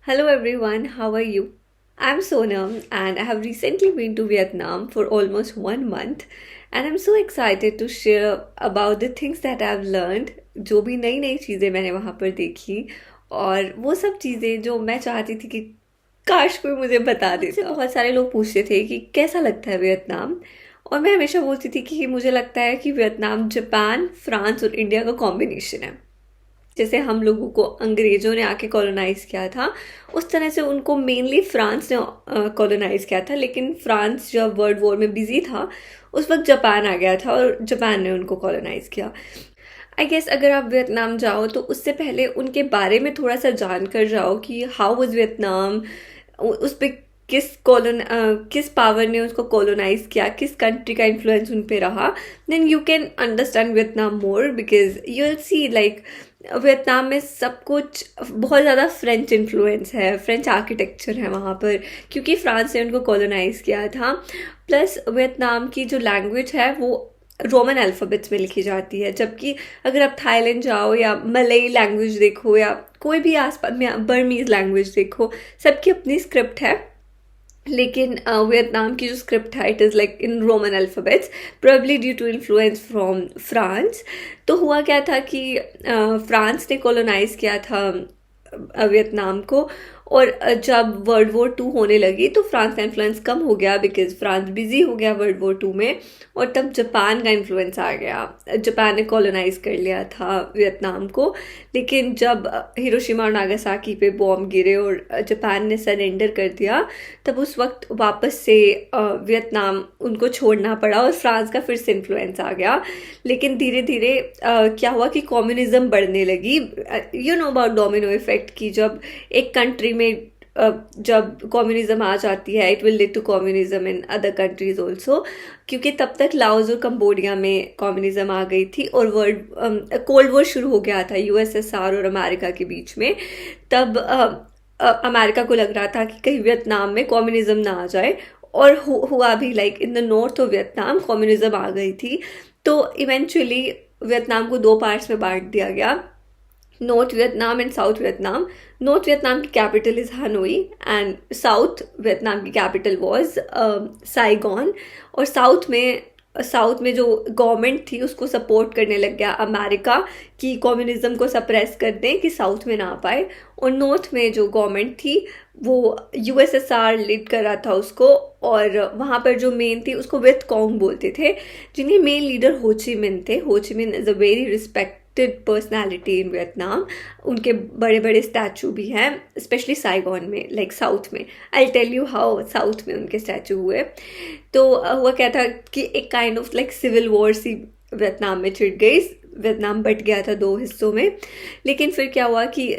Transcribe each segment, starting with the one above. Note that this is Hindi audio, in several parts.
Hello everyone, how are you? I'm Sonam and I have recently been to Vietnam for almost 1 month and I'm so excited to share about the things that I've learned जो भी नई नई चीज़ें मैंने वहाँ पर देखी और वो सब चीज़ें जो मैं चाहती थी कि काश कोई मुझे बता देता। बहुत सारे लोग पूछते थे कि कैसा लगता है वियतनाम और मैं हमेशा बोलती थी कि मुझे लगता है कि वियतनाम जापान फ्रांस और इंडिया का कॉम्बिनेशन है। जैसे हम लोगों को अंग्रेजों ने आके कॉलोनाइज किया था उस तरह से उनको मेनली फ्रांस ने कॉलोनाइज किया था, लेकिन फ्रांस जब वर्ल्ड वॉर में बिजी था उस वक्त जापान आ गया था और जापान ने उनको कॉलोनाइज किया। आई गेस अगर आप वियतनाम जाओ तो उससे पहले उनके बारे में थोड़ा सा जान कर जाओ कि हाउ वाज वियतनाम, उस पे किस पावर ने उसको कॉलोनाइज किया, किस कंट्री का इन्फ्लुएंस उन पे रहा, then you can understand Vietnam more because you will see like Vietnam में सब कुछ बहुत ज़्यादा फ्रेंच इन्फ्लुएंस है, फ्रेंच आर्किटेक्चर है वहाँ पर क्योंकि फ्रांस ने उनको कॉलोनाइज किया था। प्लस वियतनाम की जो लैंग्वेज है वो रोमन अल्फ़ाबेट्स में लिखी जाती है, जबकि अगर आप थाईलैंड जाओ या मलई लैंग्वेज देखो या कोई भी आसपास में बर्मीज़ लैंग्वेज देखो, सबकी अपनी स्क्रिप्ट है। लेकिन वियतनाम की जो स्क्रिप्ट है it is like in Roman alphabets, probably due to influence from France. तो हुआ क्या था कि फ्रांस ने कॉलोनाइज किया था वियतनाम को, और जब वर्ल्ड वॉर टू होने लगी तो फ्रांस का इन्फ्लुएंस कम हो गया बिकॉज फ्रांस बिजी हो गया वर्ल्ड वॉर टू में, और तब जापान का इन्फ्लुएंस आ गया। जापान ने कॉलोनाइज कर लिया था वियतनाम को, लेकिन जब हिरोशिमा और नागासाकी पे बॉम्ब गिरे और जापान ने सरेंडर कर दिया तब उस वक्त वापस से वियतनाम उनको छोड़ना पड़ा और फ्रांस का फिर से इन्फ्लुएंस आ गया। लेकिन धीरे धीरे क्या हुआ कि कम्युनिज्म बढ़ने लगी। You know about domino effect की जब एक कंट्री में जब कम्युनिज्म आ जाती है it will lead to communism in other countries also, क्योंकि तब तक लाओस और कंबोडिया में कम्युनिज्म आ गई थी और वर्ल्ड कोल्ड वॉर शुरू हो गया था यूएसएसआर और अमेरिका के बीच में। तब अमेरिका को लग रहा था कि कहीं वियतनाम में कम्युनिज्म ना आ जाए, और हुआ भी like in the north of Vietnam communism आ गई थी। तो इवेंचुअली वियतनाम को दो पार्ट्स में बांट दिया गया, north Vietnam and south Vietnam. North Vietnam की capital is Hanoi and south Vietnam की कैपिटल वॉज साइगॉन। और साउथ में जो गवर्नमेंट थी उसको सपोर्ट करने लग गया अमेरिका कि कम्युनिज्म को सप्रेस कर दें कि साउथ में ना आ पाए, और नॉर्थ में जो गवर्नमेंट थी वो यूएसएसआर लीड कर रहा था उसको, और वहाँ पर जो मेन थी उसको वियत कॉन्ग बोलते थे, जिन्हें मेन लीडर हो ची मिन थे। Ho Chi Minh is a very respected personality in Vietnam. उनके बड़े बड़े स्टैचू भी हैं स्पेशली साइगॉन में, लाइक साउथ में। I tell you how south में उनके स्टैचू हुए। तो हुआ क्या था कि एक kind of like civil war सी वियतनाम में छिड़ गई। वियतनाम बट गया था दो हिस्सों में, लेकिन फिर क्या हुआ कि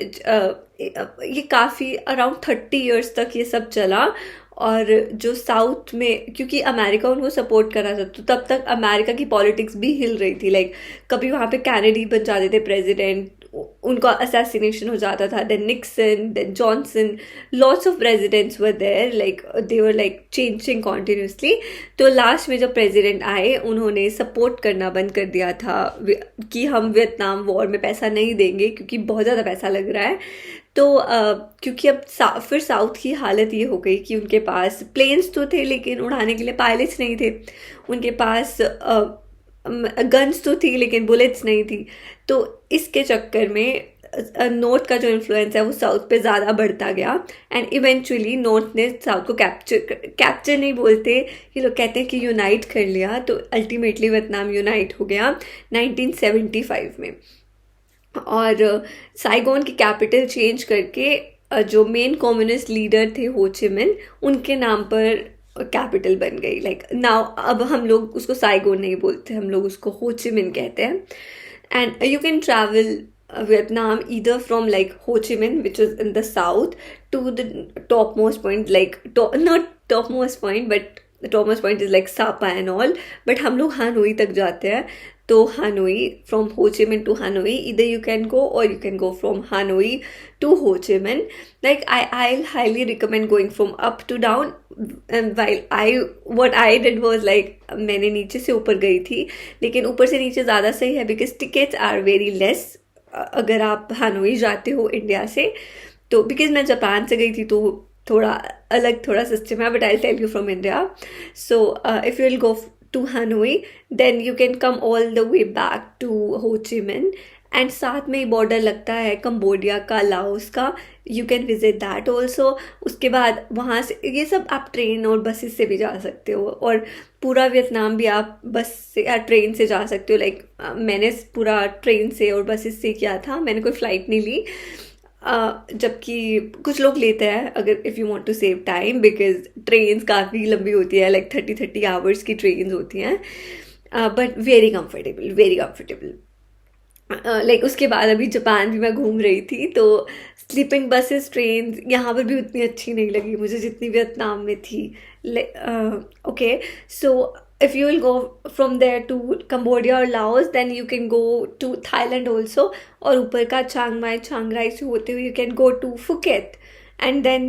ये काफ़ी अराउंड 30 ईयर्स तक ये सब चला। और जो साउथ में क्योंकि अमेरिका उनको सपोर्ट कर रहा था तो तब तक अमेरिका की पॉलिटिक्स भी हिल रही थी, लाइक कभी वहाँ पे कैनेडी बन जाते थे प्रेसिडेंट, उनका असैसिनेशन हो जाता था, then Nixon, then Johnson, lots of presidents were there, like they were like changing continuously. तो लास्ट में जब प्रेसिडेंट आए उन्होंने सपोर्ट करना बंद कर दिया था कि हम वियतनाम वॉर में पैसा नहीं देंगे क्योंकि बहुत ज़्यादा पैसा लग रहा है। तो क्योंकि अब फिर साउथ की हालत ये हो गई कि उनके पास प्लेन्स तो थे लेकिन उड़ाने के लिए पायलट्स नहीं थे, उनके पास गन्स तो थी लेकिन बुलेट्स नहीं थी। तो इसके चक्कर में नॉर्थ का जो इन्फ्लुएंस है वो साउथ पे ज़्यादा बढ़ता गया, एंड इवेंचुअली नॉर्थ ने साउथ को कैप्चर नहीं बोलते, ये लोग कहते हैं कि यूनाइट कर लिया। तो अल्टीमेटली वियतनाम यूनाइट हो गया 1975 में, और साइगॉन की कैपिटल चेंज करके जो मेन कम्युनिस्ट लीडर थे हो ची मिन उनके नाम पर कैपिटल बन गई। लाइक नाउ अब हम लोग उसको साइगोन नहीं बोलते, हम लोग उसको हो ची मिन कहते हैं। And you can travel Vietnam either from like Ho Chi Minh, which is in the south, to the topmost point, like not topmost point but the topmost point is like Sapa and all, but हम लोग हानोई तक जाते हैं। तो Hanoi from Ho Chi Minh to Hanoi, either you can go or you can go from Hanoi to Ho Chi Minh. Like I'll highly recommend going from up to down, and while what I did was like मैंने नीचे से ऊपर गई थी, लेकिन ऊपर से नीचे ज़्यादा सही है because tickets are very less अगर आप हानोई जाते हो इंडिया से। तो बिकॉज मैं जापान से गई थी तो थोड़ा अलग थोड़ा सिस्टम है, but I tell you from India. So if you will go to Hanoi, then you can come all the way back to Ho Chi Minh. And साथ में ही बॉर्डर लगता है कंबोडिया का, लाओस का. You can visit that also. उसके बाद वहाँ से ये सब आप ट्रेन और बसेस से भी जा सकते हो, और पूरा वियतनाम भी आप बस से या ट्रेन से जा सकते हो. लाइक मैंने पूरा ट्रेन से और बसेस से किया था, मैंने कोई फ़्लाइट नहीं ली. जबकि कुछ लोग लेते हैं अगर if you want to save time, because trains काफ़ी लंबी होती है, लाइक 30 आवर्स की ट्रेन्स होती हैं, but very comfortable, very comfortable. Like उसके बाद अभी जापान भी मैं घूम रही थी, तो स्लीपिंग बसेस ट्रेन यहाँ पर भी उतनी अच्छी नहीं लगी मुझे जितनी वियतनाम में थी. Okay, so if you will go from there to Cambodia or Laos, then you can go to Thailand also. और ऊपर का Chiang Mai, Chiang Rai से होते हुए you can go to Phuket, and then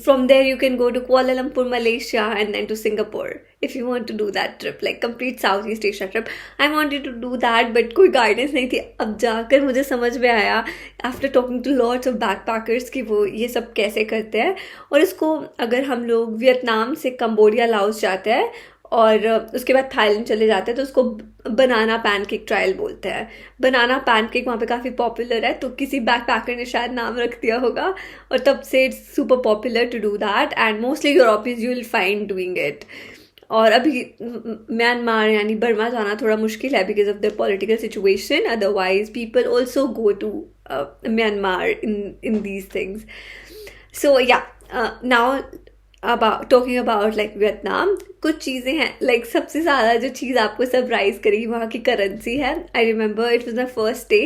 from there you can go to Kuala Lumpur, Malaysia, and then to Singapore if you want to do that trip, like complete Southeast Asia trip. I wanted to do that, but कोई guidance नहीं थी. अब जाकर मुझे समझ में आया after talking to lots of backpackers कि वो ये सब कैसे करते हैं. और इसको अगर हम लोग वियतनाम से कंबोडिया, लाओस जाते हैं और उसके बाद थाईलैंड चले जाते हैं, तो उसको बनाना पैनकेक ट्रायल बोलते हैं. बनाना पैनकेक वहाँ पे काफ़ी पॉपुलर है, तो किसी बैकपैकर ने शायद नाम रख दिया होगा, और तब से it's super popular to do that. And mostly Europeans you will find doing it. और अभी म्यांमार यानी बर्मा जाना थोड़ा मुश्किल है because of the political situation. Otherwise people also go to Myanmar in these things. So yeah now about talking about like Vietnam, कुछ चीज़ें हैं. लाइक सबसे ज़्यादा जो चीज़ आपको सरप्राइज करेगी वहाँ की करेंसी है. I remember it was my first day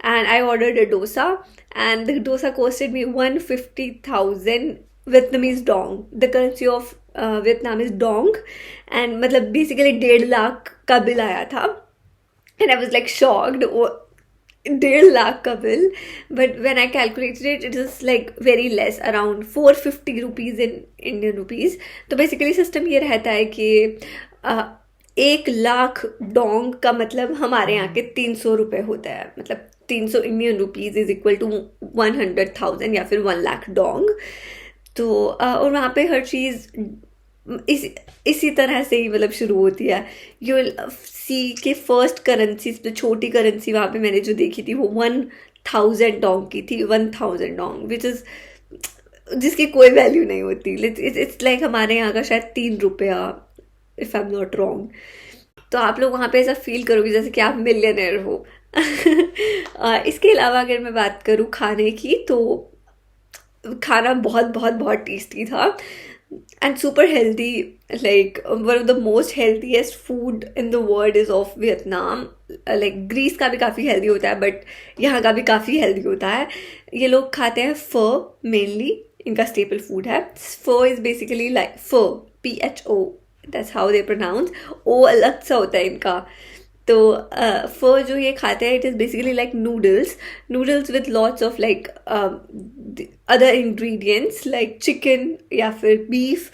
and I ordered a dosa, and the dosa costed me 150,000 Vietnamese dong. The currency of Vietnam is dong, and मतलब बेसिकली 1.5 लाख का बिल आया था. And I was like shocked. 1.5 lakh का bill, but when I calculated it is like very less, around 450 rupees in Indian rupees. तो बेसिकली सिस्टम ये रहता है कि 1 लाख डोंग का मतलब हमारे यहाँ के 300 रुपये होता है. मतलब 300 Indian rupees is equal to 100,000 या फिर 1 लाख डोंग. तो और वहाँ पे हर चीज़ इसी तरह से ही मतलब शुरू होती है. यू विल सी के फर्स्ट करेंसी, छोटी करेंसी वहाँ पे मैंने जो देखी थी वो 1000 डोंग की थी. 1000 डोंग विच इज़ जिसकी कोई वैल्यू नहीं होती. इट्स लाइक हमारे यहाँ का शायद 3 रुपया, if I am not wrong. तो आप लोग वहाँ पे ऐसा फील करोगे जैसे कि आप मिलियनर हो. इसके अलावा अगर मैं बात करूँ खाने की, तो खाना बहुत बहुत बहुत टेस्टी था and super healthy. Like one of the most healthiest food in the world is of Vietnam. Like Greece का भी काफ़ी हेल्दी होता है, बट यहाँ का भी काफ़ी हेल्दी होता है. ये लोग खाते हैं फो, मेनली इनका स्टेपल फूड है. Pho is basically like pho, PHO, that's how they pronounce. ओ अलग सा होता है इनका. तो फो जो ये खाते हैं, it is basically like noodles with lots of like other ingredients like chicken या फिर बीफ.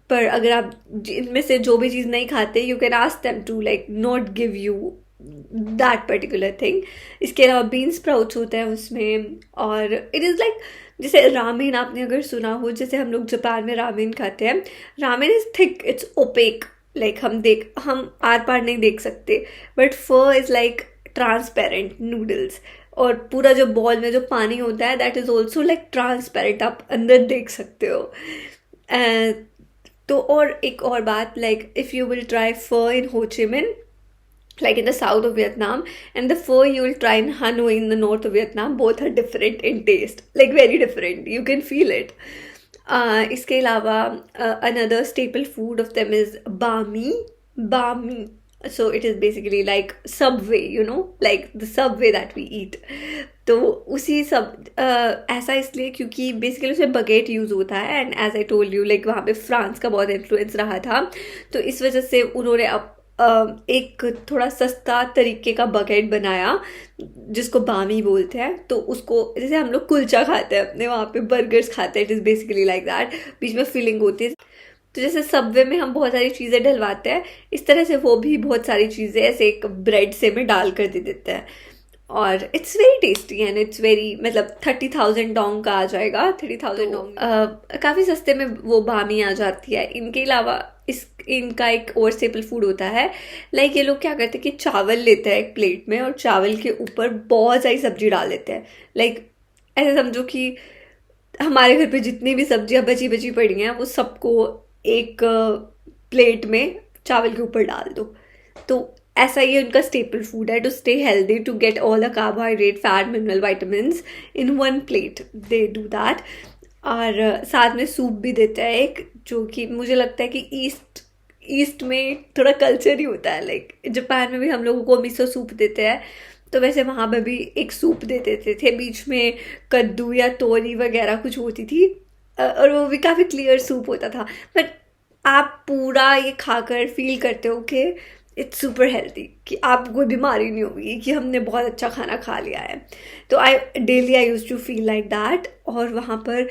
पर अगर आप इनमें से जो भी चीज़ नहीं खाते, you can ask them to like not give you that particular thing. इसके अलावा बीन स्प्राउट्स होते हैं उसमें, और इट इज़ लाइक जैसे रामेन आपने अगर सुना हो, जैसे हम लोग जापान में रामेन खाते हैं. Ramen is thick, it's opaque, like हम आर पार नहीं देख सकते. But pho is like transparent noodles, और पूरा जो बॉल में जो पानी होता है that is also like transparent, आप अंदर देख सकते हो. तो और एक और बात, like if you will try pho in Ho Chi मिन, like in the south of Vietnam, and the pho you will try in Hanoi in the north of Vietnam, both are different in taste, like very different, you can feel it. इसके अलावा another staple food of them is bami. So it is basically like Subway, you know, like the Subway that we eat. तो उसी सब ऐसा इसलिए क्योंकि बेसिकली उसमें बगेट यूज़ होता है, and as I told you like वहाँ पे फ्रांस का बहुत इन्फ्लुएंस रहा था. तो इस वजह से उन्होंने एक थोड़ा सस्ता तरीके का बकेट बनाया जिसको बामी बोलते हैं. तो उसको जैसे हम लोग कुलचा खाते हैं अपने वहाँ पे, बर्गर्स खाते हैं, it is basically like that. बीच में फिलिंग होती है. तो जैसे सबवे में हम बहुत सारी चीज़ें डलवाते हैं, इस तरह से वो भी बहुत सारी चीज़ें ऐसे एक ब्रेड से में डाल कर दे देते हैं. और it's very tasty and it's very मतलब 30,000 डोंग का आ जाएगा, 30,000 डोंग काफ़ी सस्ते में वो बामी आ जाती है। इनके अलावा इनका एक और स्टेपल फूड होता है, लाइक ये लोग क्या करते हैं कि चावल लेते हैं एक प्लेट में और चावल के ऊपर बहुत सारी सब्जी डाल देते हैं। लाइक ऐसे समझो कि हमारे घर पे जितनी भी सब्जियां बची बची पड़ी हैं वो सबको एक प्लेट में चावल के ऊपर डाल दो। तो ऐसा ही उनका स्टेपल फूड है to stay healthy, to get all the carbohydrate, fat, mineral, vitamin in one plate, they do that. और साथ में सूप भी देता है एक, जो कि मुझे लगता है कि ईस्ट में थोड़ा कल्चर ही होता है। लाइक जापान में भी हम लोगों को मिसो सूप देते हैं, तो वैसे वहाँ पे भी एक सूप दे देते थे, बीच में कद्दू या तोरी वगैरह कुछ होती थी, और वो भी काफ़ी क्लियर सूप होता था। बट आप पूरा ये खाकर फील करते हो कि इट्स सुपर हेल्दी, कि आपको कोई बीमारी नहीं होगी, कि हमने बहुत अच्छा खाना खा लिया है। तो I use to feel like that. और वहाँ पर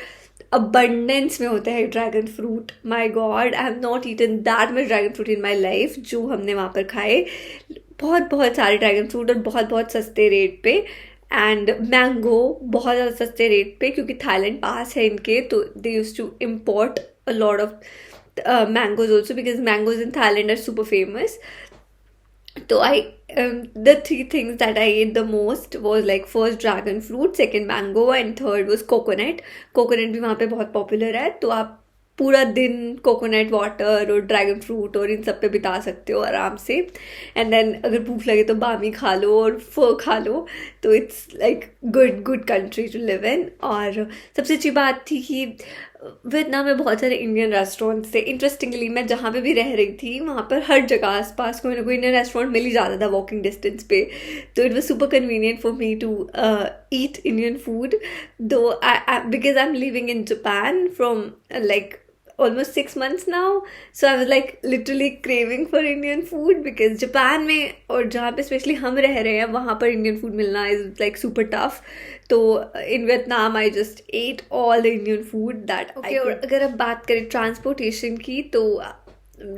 अबंडेंस में होता है dragon fruit. My god, I have not eaten that much dragon fruit in my life जो हमने वहाँ पर खाए। बहुत बहुत सारे ड्रैगन फ्रूट और बहुत बहुत सस्ते रेट पे। एंड मैंगो बहुत ज़्यादा सस्ते रेट पे, क्योंकि थाईलैंड पास है इनके, तो they use to import a lot of mangoes also, because mangoes in Thailand are super famous. So the three things that I ate the most was like first dragon fruit, second mango, and third was coconut. Coconut भी वहाँ पे बहुत popular है, तो आप पूरा दिन कोकोनट वाटर और ड्रैगन फ्रूट और इन सब पे बिता सकते हो आराम से। एंड देन अगर भूख लगे तो बामी खा लो और फो खा लो। तो it's like good country to live in. और सबसे अच्छी बात थी कि वियतनाम में बहुत सारे इंडियन रेस्टोरेंट्स थे। इंटरेस्टिंगली मैं जहाँ पे भी रह रही थी वहाँ पर हर जगह आसपास कोई ना कोई इंडियन रेस्टोरेंट मिल ही जाता था वॉकिंग डिस्टेंस पे। तो it was super convenient for me to eat Indian food, though because I am living in Japan from like almost 6 months now, so I was like literally craving for Indian food, because Japan में और जहाँ पे स्पेशली हम रह रहे हैं वहाँ पर Indian food मिलना is like super tough। तो in Vietnam I just ate all the Indian food that I could। और अगर अब बात करें ट्रांसपोर्टेशन की, तो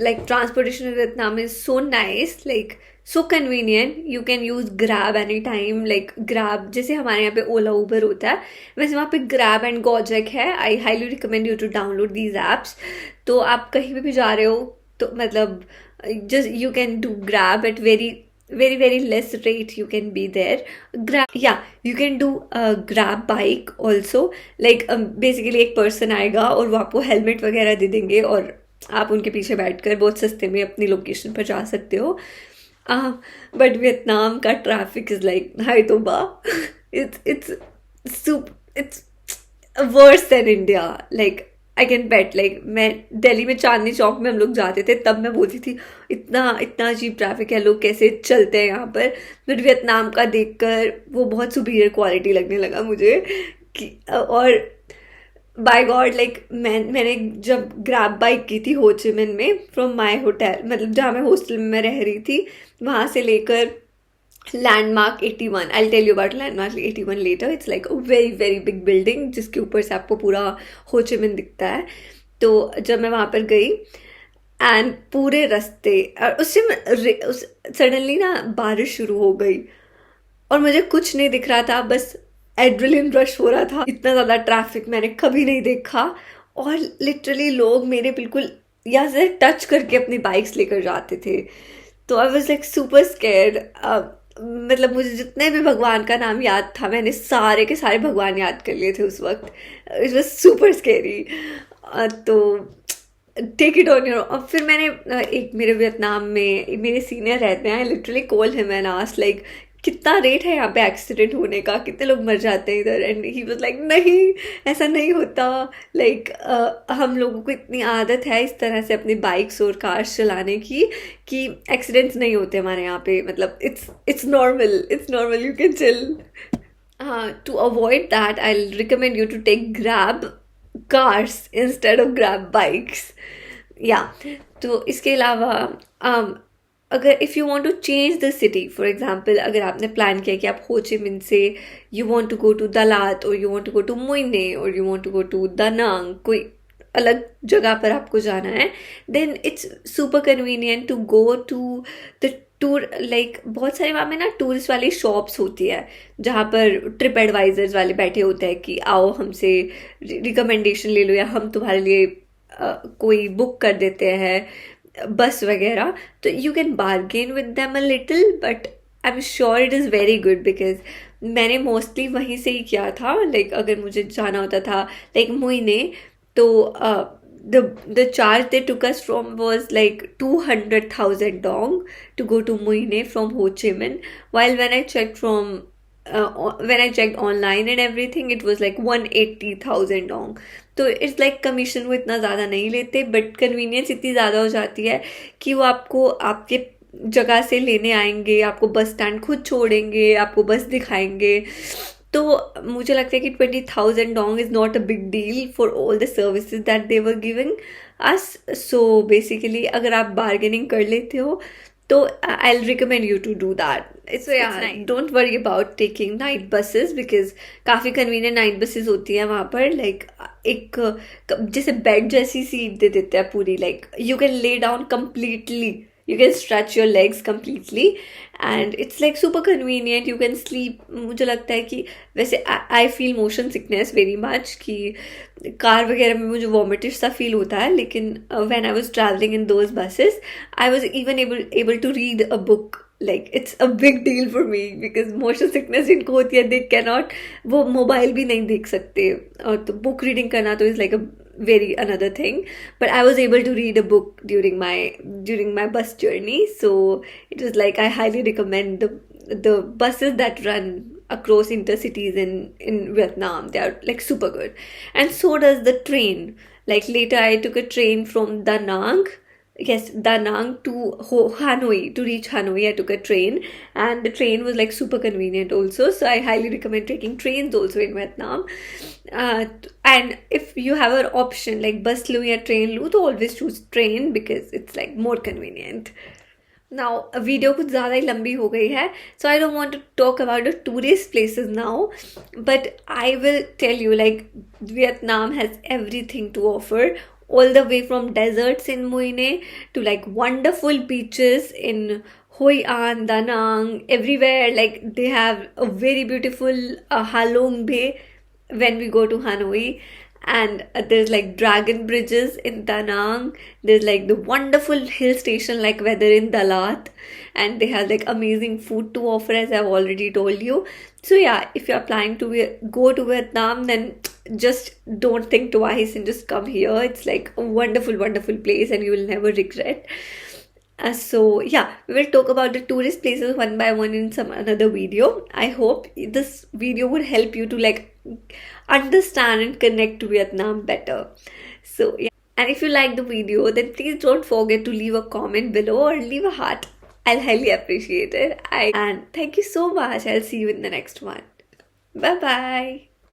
like transportation in Vietnam is so nice, like so convenient. You can use Grab anytime, like Grab जैसे हमारे यहाँ पे ओला उबर होता है, वैसे वहाँ पे Grab and Gojek है। I highly recommend you to download these apps। तो आप कहीं पे भी जा रहे हो तो मतलब just you can do Grab at very less rate, you can be there। Grab, yeah, you can do a Grab bike also, like basically एक person आएगा और वो आपको हेलमेट वगैरह दे देंगे और आप उनके पीछे बैठकर बहुत सस्ते में अपनी लोकेशन पर जा सकते हो। बट वियतनाम का ट्रैफिक इज लाइक हाय तोबा, it's worse than India. Like I can bet, like मैं दिल्ली में चांदनी चौक में हम लोग जाते थे तब मैं बोलती थी इतना अजीब ट्रैफिक है, लोग कैसे चलते हैं यहाँ पर। बट वियतनाम का देखकर वो बहुत सुपीरियर क्वालिटी लगने लगा मुझे कि, और बाय गॉड लाइक मैंने जब ग्रैब बाइक की थी हो ची मिन में फ्रॉम माय होटल, मतलब जहाँ मैं हॉस्टल में मैं रह रही थी वहाँ से लेकर Landmark 81, I tell you about Landmark 81 later. It's like a very big building जिसके ऊपर से आपको पूरा हो ची मिन दिखता है। तो जब मैं वहाँ पर गई एंड पूरे रास्ते और उससे सडनली ना बारिश शुरू हो गई और मुझे कुछ नहीं दिख रहा था, बस एड्रेनलिन रश हो रहा था। इतना ज़्यादा ट्रैफिक मैंने कभी नहीं देखा, और लिटरली लोग मेरे बिल्कुल यहाँ से टच करके अपनी बाइक्स लेकर जाते थे। तो आई वॉज लाइक सुपर स्कैर्ड। मतलब मुझे जितने भी भगवान का नाम याद था मैंने सारे के सारे भगवान याद कर लिए थे उस वक्त। It was super scary. तो टेक इट ऑन योर। और फिर मैंने एक मेरे वियतनाम में मेरे सीनियर रहते हैं, literally call him and asked like कितना रेट है यहाँ पे एक्सीडेंट होने का, कितने लोग मर जाते हैं इधर। एंड ही वाज लाइक नहीं ऐसा नहीं होता, लाइक हम लोगों को इतनी आदत है इस तरह से अपनी बाइक्स और कार्स चलाने की कि एक्सीडेंट्स नहीं होते हमारे यहाँ पे। मतलब it's normal, you can chill. To avoid that I recommend you to take Grab cars instead of Grab bikes. या तो इसके अलावा अगर if you want to change the city, for example अगर आपने प्लान किया कि आप हो ची मिन से you want to go to Dalat और you want to go to Mui Ne और you want to go to Danang, कोई अलग जगह पर आपको जाना है, then it's super convenient to go to the tour like बहुत सारे वहाँ में ना टूरिस्ट वाली शॉप्स होती है जहाँ पर ट्रिप एडवाइजर्स वाले बैठे होते हैं कि आओ हमसे रिकमेंडेशन ले लो या हम तुम्हारे लिए कोई बुक कर देते हैं बस वगैरह. तो you can bargain with them a little but I am sure it is very good because मैंने मोस्टली वहीं से ही किया था. लाइक अगर मुझे जाना होता था लाइक मुइने तो the charge they took us from was like 200,000 dong to go to Muine from Ho Chi Minh. While when I checked online and everything, it was like 180,000 dong. तो इट्स लाइक कमीशन वो इतना ज़्यादा नहीं लेते बट कन्वीनियंस इतनी ज़्यादा हो जाती है कि वो आपको आपके जगह से लेने आएंगे, आपको बस स्टैंड खुद छोड़ेंगे, आपको बस दिखाएंगे. तो मुझे लगता है कि 20,000 dong is not a big deal for all the services that they were giving us. So basically अगर आप बार्गेनिंग कर लेते हो तो I will recommend you to do that. So yeah don't worry about taking night buses because काफ़ी कन्वीनियंट नाइट बसेस होती हैं वहाँ पर. लाइक एक जैसे बेड जैसी सीट दे देते हैं पूरी. Like you can lay down completely, you can stretch your legs completely and it's like super convenient. You can sleep. मुझे लगता है कि वैसे I feel motion sickness very much कि कार वगैरह में मुझे वॉमिटिश सा फील होता है लेकिन when I was traveling in those buses I was even able to read a book. Like it's a big deal for me because motion sickness जिनको होती है they cannot, वो मोबाइल भी नहीं देख सकते और तो बुक रीडिंग करना तो is like a very another thing. But I was able to read a book during my bus journey, so it was like I highly recommend the buses that run across intercities in Vietnam. They are like super good, and so does the train. Like later I took a train from Da Nang. Yes, Da Nang to Hanoi. To reach Hanoi, I took a train, and the train was like super convenient also. So I highly recommend taking trains also in Vietnam. And if you have an option like bus lo ya train lo, तो always choose train because it's like more convenient. Now, video कुछ ज़्यादा ही लंबी हो गई है so I don't want to talk about the tourist places now, but I will tell you like Vietnam has everything to offer. All the way from deserts in Muine to like wonderful beaches in Hoi An, Da Nang, everywhere. Like they have a very beautiful Halong Bay when we go to Hanoi, and there's like dragon bridges in Da Nang. There's like the wonderful hill station like weather in Dalat, and they have like amazing food to offer as I've already told you. So yeah, if you're planning to go to Vietnam, then just don't think twice and just come here. It's like a wonderful place and you will never regret. So yeah, we will talk about the tourist places one by one in some another video. I hope this video would help you to like understand and connect to Vietnam better. So yeah, and if you like the video, then please don't forget to leave a comment below or leave a heart. I'll highly appreciate it. And thank you so much. I'll see you in the next one. Bye bye.